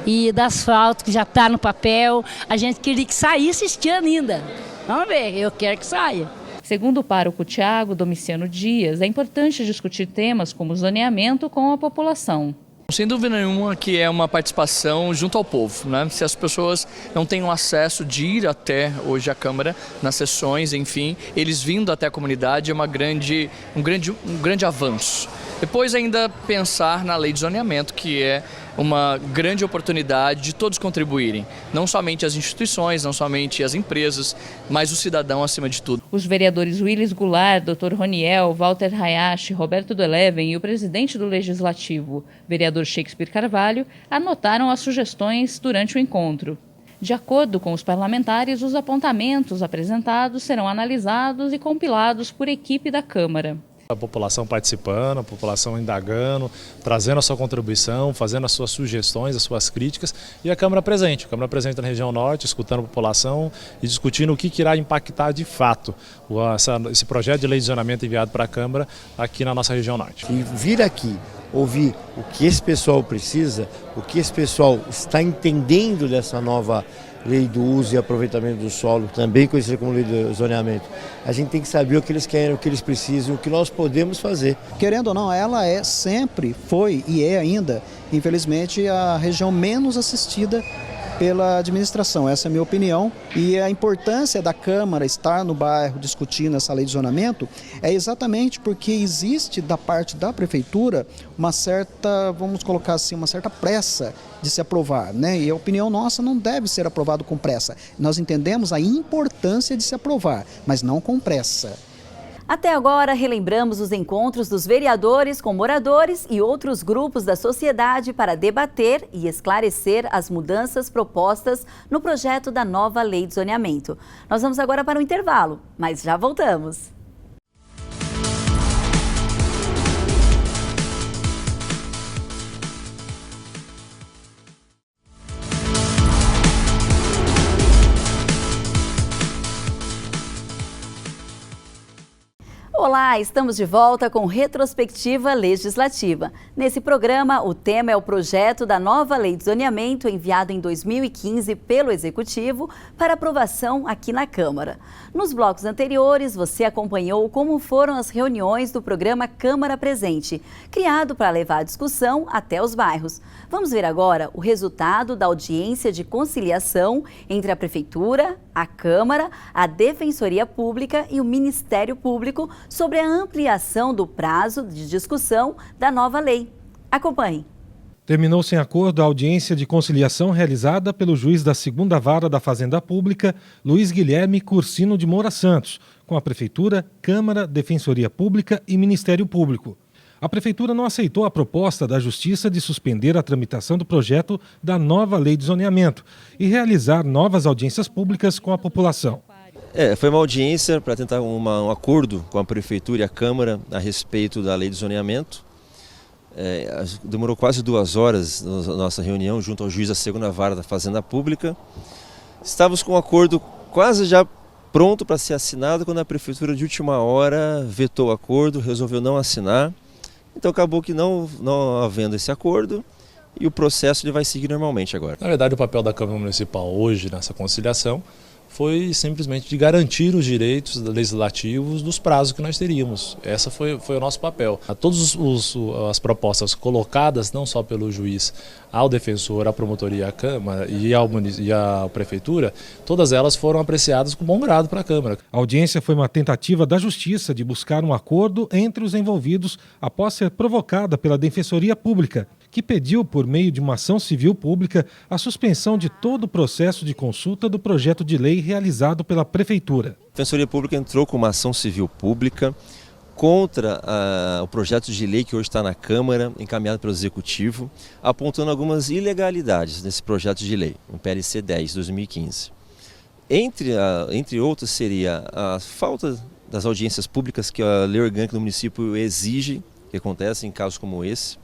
e do asfalto que já está no papel. A gente queria que saísse este ano ainda. Vamos ver, eu quero que saia. Segundo o pároco Tiago Domiciano Dias, é importante discutir temas como zoneamento com a população. Sem dúvida nenhuma que é uma participação junto ao povo, né? Se as pessoas não têm o acesso de ir até hoje à Câmara, nas sessões, enfim, eles vindo até a comunidade é um grande avanço. Depois ainda pensar na lei de zoneamento, que é uma grande oportunidade de todos contribuírem, não somente as instituições, não somente as empresas, mas o cidadão acima de tudo. Os vereadores Willis Goulart, Dr. Roniel, Walter Hayashi, Roberto do Eleven e o presidente do Legislativo, vereador Shakespeare Carvalho, anotaram as sugestões durante o encontro. De acordo com os parlamentares, os apontamentos apresentados serão analisados e compilados por equipe da Câmara. A população participando, a população indagando, trazendo a sua contribuição, fazendo as suas sugestões, as suas críticas, e a Câmara presente na região norte, escutando a população e discutindo o que irá impactar de fato esse projeto de lei de zoneamento enviado para a Câmara aqui na nossa região norte. E vir aqui ouvir o que esse pessoal precisa, o que esse pessoal está entendendo dessa nova lei do uso e aproveitamento do solo, também conhecida como lei do zoneamento. A gente tem que saber o que eles querem, o que eles precisam, o que nós podemos fazer. Querendo ou não, ela sempre foi e é ainda, infelizmente, a região menos assistida pela administração, essa é a minha opinião. E a importância da Câmara estar no bairro discutindo essa lei de zonamento é exatamente porque existe da parte da Prefeitura uma certa, vamos colocar assim, uma certa pressa de se aprovar, né? E a opinião nossa não deve ser aprovado com pressa. Nós entendemos a importância de se aprovar, mas não com pressa. Até agora, relembramos os encontros dos vereadores com moradores e outros grupos da sociedade para debater e esclarecer as mudanças propostas no projeto da nova Lei de Zoneamento. Nós vamos agora para o intervalo, mas já voltamos. Olá, estamos de volta com Retrospectiva Legislativa. Nesse programa, o tema é o projeto da nova Lei de Zoneamento enviado em 2015 pelo Executivo para aprovação aqui na Câmara. Nos blocos anteriores, você acompanhou como foram as reuniões do programa Câmara Presente, criado para levar a discussão até os bairros. Vamos ver agora o resultado da audiência de conciliação entre a Prefeitura, a Câmara, a Defensoria Pública e o Ministério Público sobre a ampliação do prazo de discussão da nova lei. Acompanhe. Terminou sem acordo a audiência de conciliação realizada pelo juiz da 2ª Vara da Fazenda Pública, Luiz Guilherme Cursino de Moura Santos, com a Prefeitura, Câmara, Defensoria Pública e Ministério Público. A Prefeitura não aceitou a proposta da Justiça de suspender a tramitação do projeto da nova Lei de Zoneamento e realizar novas audiências públicas com a população. Foi uma audiência para tentar um acordo com a Prefeitura e a Câmara a respeito da Lei de Zoneamento. Demorou quase 2 horas a nossa reunião junto ao juiz da 2ª Vara da Fazenda Pública. Estávamos com um acordo quase já pronto para ser assinado quando a Prefeitura de última hora vetou o acordo, resolveu não assinar. Então acabou que não havendo esse acordo e o processo ele vai seguir normalmente agora. Na verdade, o papel da Câmara Municipal hoje nessa conciliação foi simplesmente de garantir os direitos legislativos dos prazos que nós teríamos. Esse foi o nosso papel. Todas as propostas colocadas, não só pelo juiz, ao defensor, à promotoria, à Câmara e à Prefeitura, todas elas foram apreciadas com bom grado para a Câmara. A audiência foi uma tentativa da Justiça de buscar um acordo entre os envolvidos após ser provocada pela Defensoria Pública, que pediu, por meio de uma ação civil pública, a suspensão de todo o processo de consulta do projeto de lei realizado pela Prefeitura. A Defensoria Pública entrou com uma ação civil pública contra o projeto de lei que hoje está na Câmara, encaminhado pelo Executivo, apontando algumas ilegalidades nesse projeto de lei, no PLC 10 de 2015. Entre outras seria a falta das audiências públicas que a lei orgânica do município exige, que acontece em casos como esse,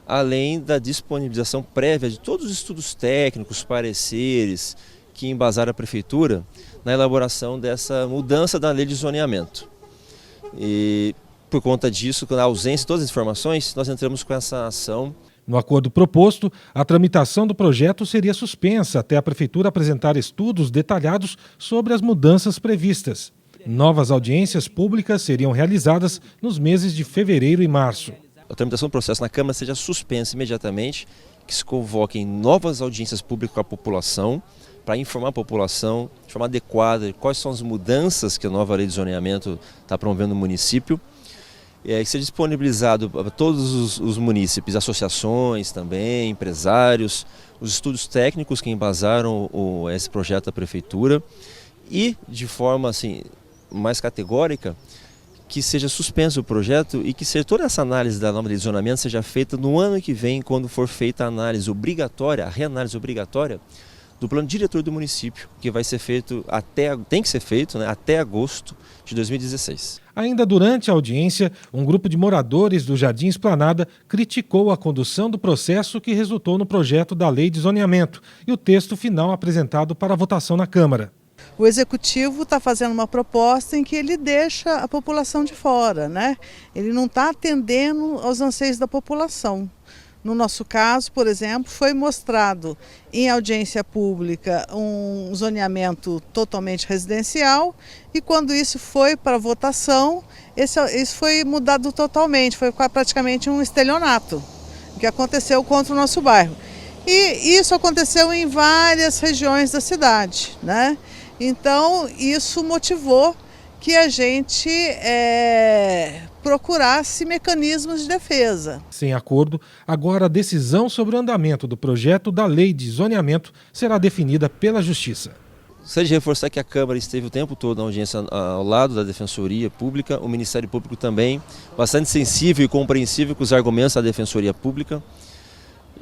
além da disponibilização prévia de todos os estudos técnicos, pareceres que embasaram a Prefeitura na elaboração dessa mudança da lei de zoneamento. E por conta disso, com a ausência de todas as informações, nós entramos com essa ação. No acordo proposto, a tramitação do projeto seria suspensa até a Prefeitura apresentar estudos detalhados sobre as mudanças previstas. Novas audiências públicas seriam realizadas nos meses de fevereiro e março. A tramitação do processo na Câmara seja suspensa imediatamente, que se convoquem novas audiências públicas com a população, para informar a população de forma adequada de quais são as mudanças que a nova lei de zoneamento está promovendo no município. Que seja disponibilizado para todos os munícipes, associações também, empresários, os estudos técnicos que embasaram esse projeto da Prefeitura e, de forma assim, mais categórica, que seja suspenso o projeto e que toda essa análise da nova lei de zoneamento seja feita no ano que vem, quando for feita a análise obrigatória, a reanálise obrigatória do plano diretor do município, que vai ser feito tem que ser feito, né, até agosto de 2016. Ainda durante a audiência, um grupo de moradores do Jardim Esplanada criticou a condução do processo que resultou no projeto da lei de zoneamento e o texto final apresentado para votação na Câmara. O Executivo está fazendo uma proposta em que ele deixa a população de fora, né? Ele não está atendendo aos anseios da população. No nosso caso, por exemplo, foi mostrado em audiência pública um zoneamento totalmente residencial e quando isso foi para votação, isso foi mudado totalmente, foi praticamente um estelionato que aconteceu contra o nosso bairro. E isso aconteceu em várias regiões da cidade, né? Então, isso motivou que a gente procurasse mecanismos de defesa. Sem acordo, agora a decisão sobre o andamento do projeto da lei de zoneamento será definida pela Justiça. Gostaria de reforçar que a Câmara esteve o tempo todo na audiência ao lado da Defensoria Pública, o Ministério Público também, bastante sensível e compreensível com os argumentos da Defensoria Pública.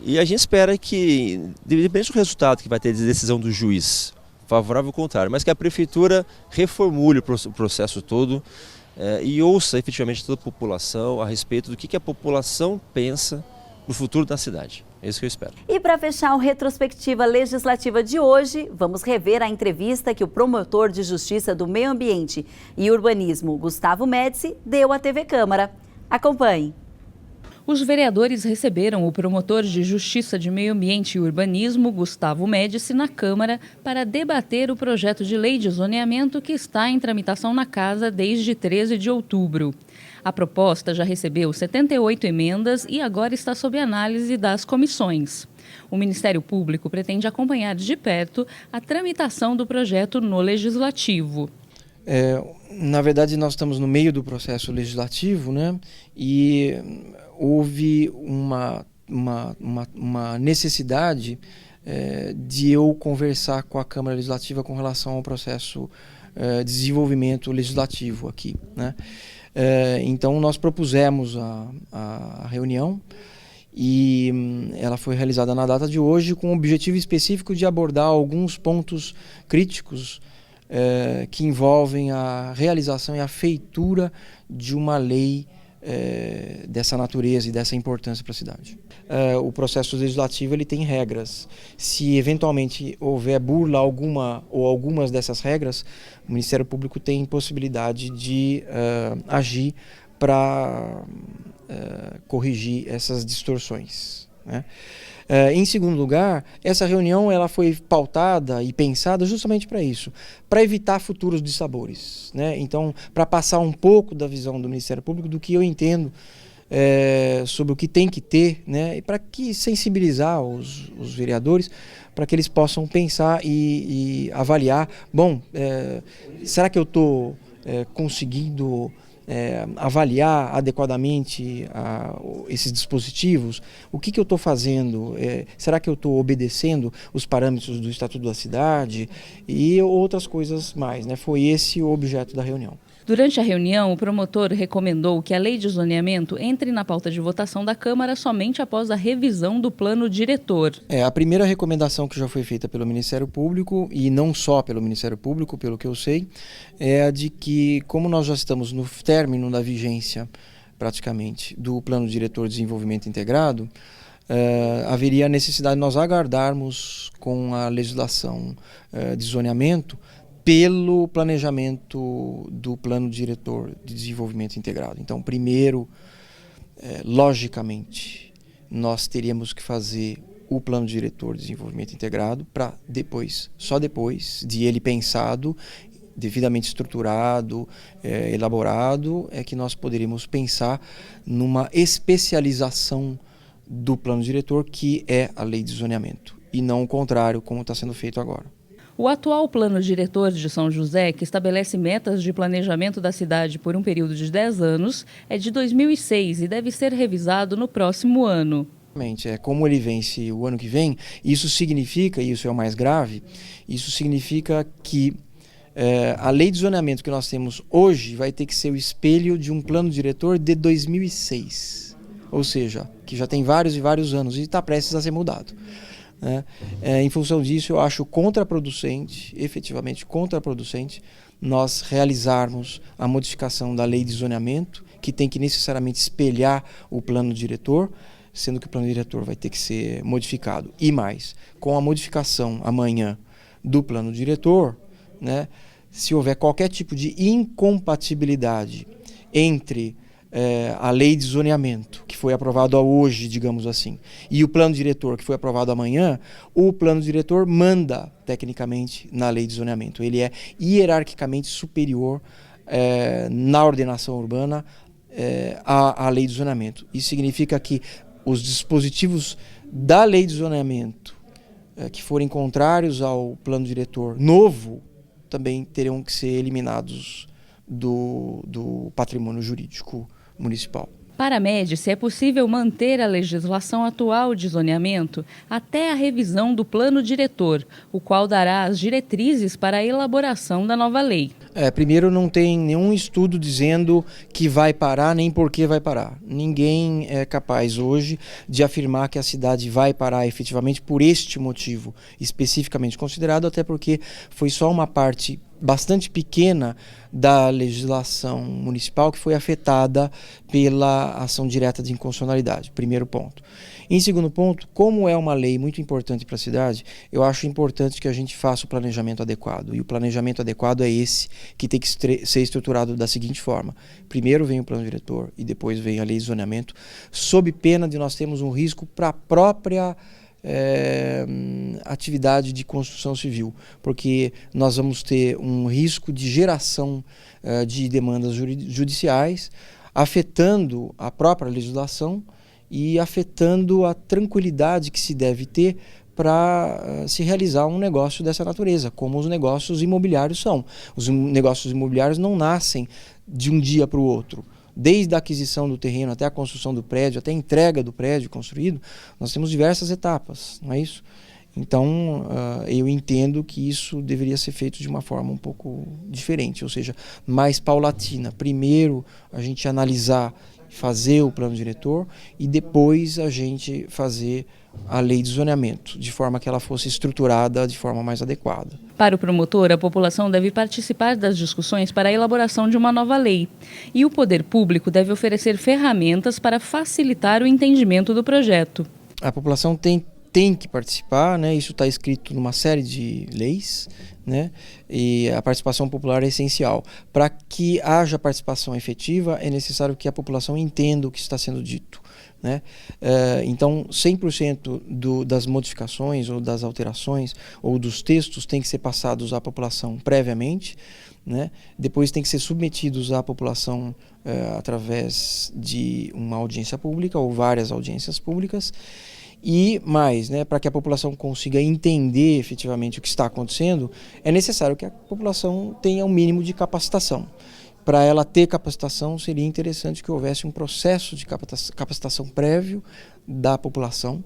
E a gente espera que, independente do resultado que vai ter de decisão do juiz, favorável ou contrário, mas que a Prefeitura reformule o processo todo e ouça efetivamente toda a população a respeito do que a população pensa no futuro da cidade. É isso que eu espero. E para fechar o Retrospectiva Legislativa de hoje, vamos rever a entrevista que o promotor de Justiça do Meio Ambiente e Urbanismo, Gustavo Médici, deu à TV Câmara. Acompanhe. Os vereadores receberam o promotor de Justiça de Meio Ambiente e Urbanismo, Gustavo Médici, na Câmara para debater o projeto de lei de zoneamento que está em tramitação na Casa desde 13 de outubro. A proposta já recebeu 78 emendas e agora está sob análise das comissões. O Ministério Público pretende acompanhar de perto a tramitação do projeto no Legislativo. Na verdade, nós estamos no meio do processo legislativo, né? E houve uma necessidade de eu conversar com a Câmara Legislativa com relação ao processo de desenvolvimento legislativo aqui, né? Então nós propusemos a reunião e ela foi realizada na data de hoje com o objetivo específico de abordar alguns pontos críticos que envolvem a realização e a feitura de uma lei dessa natureza e dessa importância para a cidade. O processo legislativo ele tem regras. Se eventualmente houver burla alguma ou algumas dessas regras, o Ministério Público tem possibilidade de agir para corrigir essas distorções, né? Em segundo lugar, essa reunião ela foi pautada e pensada justamente para isso, para evitar futuros dissabores, né? Então, para passar um pouco da visão do Ministério Público, do que eu entendo sobre o que tem que ter, né? E para que sensibilizar os vereadores, para que eles possam pensar e avaliar, bom, será que eu estou conseguindo avaliar adequadamente esses dispositivos? O que eu estou fazendo? Será que eu estou obedecendo os parâmetros do Estatuto da Cidade? E outras coisas mais, né? Foi esse o objeto da reunião. Durante a reunião, o promotor recomendou que a lei de zoneamento entre na pauta de votação da Câmara somente após a revisão do plano diretor. A primeira recomendação que já foi feita pelo Ministério Público, e não só pelo Ministério Público, pelo que eu sei, é a de que, como nós já estamos no término da vigência, praticamente, do plano diretor de desenvolvimento integrado, haveria a necessidade de nós aguardarmos com a legislação de zoneamento pelo planejamento do plano diretor de desenvolvimento integrado. Então, primeiro, logicamente, nós teríamos que fazer o plano diretor de desenvolvimento integrado para depois, só depois de ele pensado, devidamente estruturado, elaborado, é que nós poderíamos pensar numa especialização do plano diretor, que é a lei de zoneamento, e não o contrário, como está sendo feito agora. O atual plano diretor de São José, que estabelece metas de planejamento da cidade por um período de 10 anos, é de 2006 e deve ser revisado no próximo ano. Como ele vence o ano que vem, isso significa, e isso é o mais grave, isso significa que a lei de zoneamento que nós temos hoje vai ter que ser o espelho de um plano diretor de 2006, ou seja, que já tem vários e vários anos e está prestes a ser mudado. Em função disso, eu acho contraproducente, efetivamente contraproducente, nós realizarmos a modificação da lei de zoneamento, que tem que necessariamente espelhar o plano diretor, sendo que o plano diretor vai ter que ser modificado. E mais, com a modificação amanhã do plano diretor, né, se houver qualquer tipo de incompatibilidade entre a lei de zoneamento, que foi aprovado hoje, digamos assim, e o plano diretor, que foi aprovado amanhã, o plano diretor manda, tecnicamente, na lei de zoneamento. Ele é hierarquicamente superior na ordenação urbana à lei de zoneamento. Isso significa que os dispositivos da lei de zoneamento que forem contrários ao plano diretor novo também terão que ser eliminados do patrimônio jurídico municipal. Para a Médici, é possível manter a legislação atual de zoneamento até a revisão do plano diretor, o qual dará as diretrizes para a elaboração da nova lei. Primeiro, não tem nenhum estudo dizendo que vai parar nem por que vai parar. Ninguém é capaz hoje de afirmar que a cidade vai parar efetivamente por este motivo especificamente considerado, até porque foi só uma parte bastante pequena da legislação municipal que foi afetada pela ação direta de inconstitucionalidade, primeiro ponto. Em segundo ponto, como é uma lei muito importante para a cidade, eu acho importante que a gente faça o planejamento adequado. E o planejamento adequado é esse, que tem que ser estruturado da seguinte forma. Primeiro vem o plano diretor e depois vem a lei de zoneamento, sob pena de nós termos um risco para a própria atividade de construção civil, porque nós vamos ter um risco de geração de demandas judiciais, afetando a própria legislação e afetando a tranquilidade que se deve ter para se realizar um negócio dessa natureza, como os negócios imobiliários são. Os negócios imobiliários não nascem de um dia para o outro. Desde a aquisição do terreno até a construção do prédio, até a entrega do prédio construído, nós temos diversas etapas, não é isso? Então, eu entendo que isso deveria ser feito de uma forma um pouco diferente, ou seja, mais paulatina. Primeiro, a gente analisar, fazer o plano diretor e depois a gente fazer a lei de zoneamento, de forma que ela fosse estruturada de forma mais adequada. Para o promotor, a população deve participar das discussões para a elaboração de uma nova lei. E o poder público deve oferecer ferramentas para facilitar o entendimento do projeto. A população tem que participar, né? Isso está escrito numa série de leis, né? E a participação popular é essencial. Para que haja participação efetiva, é necessário que a população entenda o que está sendo dito, né? Então, 100% das modificações ou das alterações ou dos textos tem que ser passados à população previamente, né? Depois tem que ser submetidos à população através de uma audiência pública ou várias audiências públicas. E mais, né, para que a população consiga entender efetivamente o que está acontecendo, é necessário que a população tenha um mínimo de capacitação. Para ela ter capacitação, seria interessante que houvesse um processo de capacitação prévio da população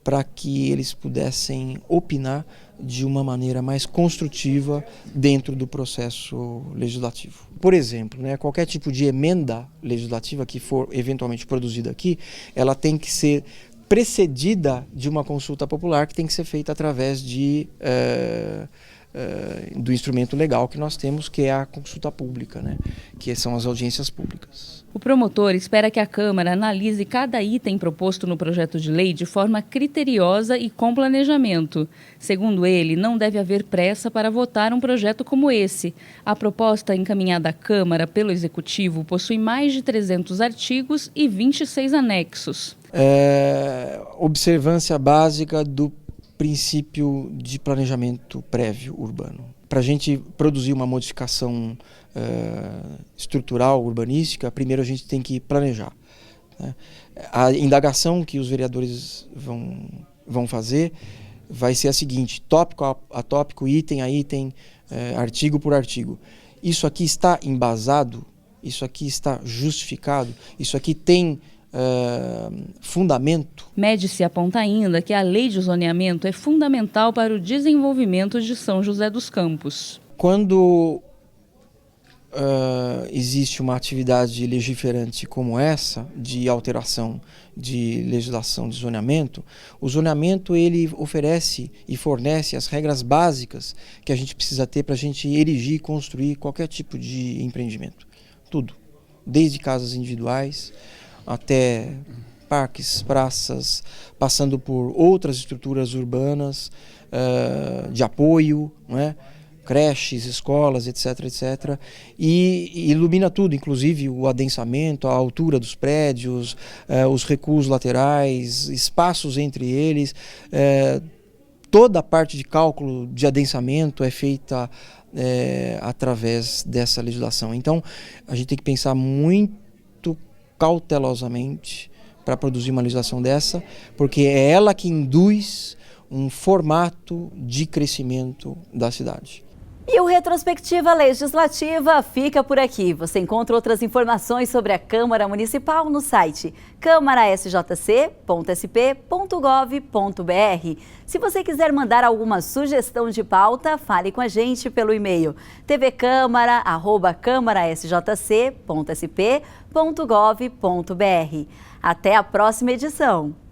para que eles pudessem opinar de uma maneira mais construtiva dentro do processo legislativo. Por exemplo, né, qualquer tipo de emenda legislativa que for eventualmente produzida aqui, ela tem que ser precedida de uma consulta popular que tem que ser feita através do instrumento legal que nós temos, que é a consulta pública, né? Que são as audiências públicas. O promotor espera que a Câmara analise cada item proposto no projeto de lei de forma criteriosa e com planejamento. Segundo ele, não deve haver pressa para votar um projeto como esse. A proposta encaminhada à Câmara pelo Executivo possui mais de 300 artigos e 26 anexos. Observância básica do princípio de planejamento prévio urbano. Para a gente produzir uma modificação estrutural, urbanística, primeiro a gente tem que planejar, né? A indagação que os vereadores vão fazer vai ser a seguinte: tópico a tópico, item a item, artigo por artigo. Isso aqui está embasado? Isso aqui está justificado? Isso aqui tem fundamento? Médici aponta ainda que a lei de zoneamento é fundamental para o desenvolvimento de São José dos Campos. Quando existe uma atividade legiferante como essa, de alteração de legislação de zoneamento, o zoneamento ele oferece e fornece as regras básicas que a gente precisa ter para a gente erigir e construir qualquer tipo de empreendimento. Tudo, desde casas individuais até parques, praças, passando por outras estruturas urbanas de apoio, não é? Creches, escolas, etc, etc. E ilumina tudo, inclusive o adensamento, a altura dos prédios, os recuos laterais, espaços entre eles. Toda a parte de cálculo de adensamento é feita através dessa legislação. Então, a gente tem que pensar muito cautelosamente para produzir uma legislação dessa, porque é ela que induz um formato de crescimento da cidade. E o Retrospectiva Legislativa fica por aqui. Você encontra outras informações sobre a Câmara Municipal no site câmarasjc.sp.gov.br. Se você quiser mandar alguma sugestão de pauta, fale com a gente pelo e-mail tvcâmara@câmarasjc.sp.gov.br. Até a próxima edição!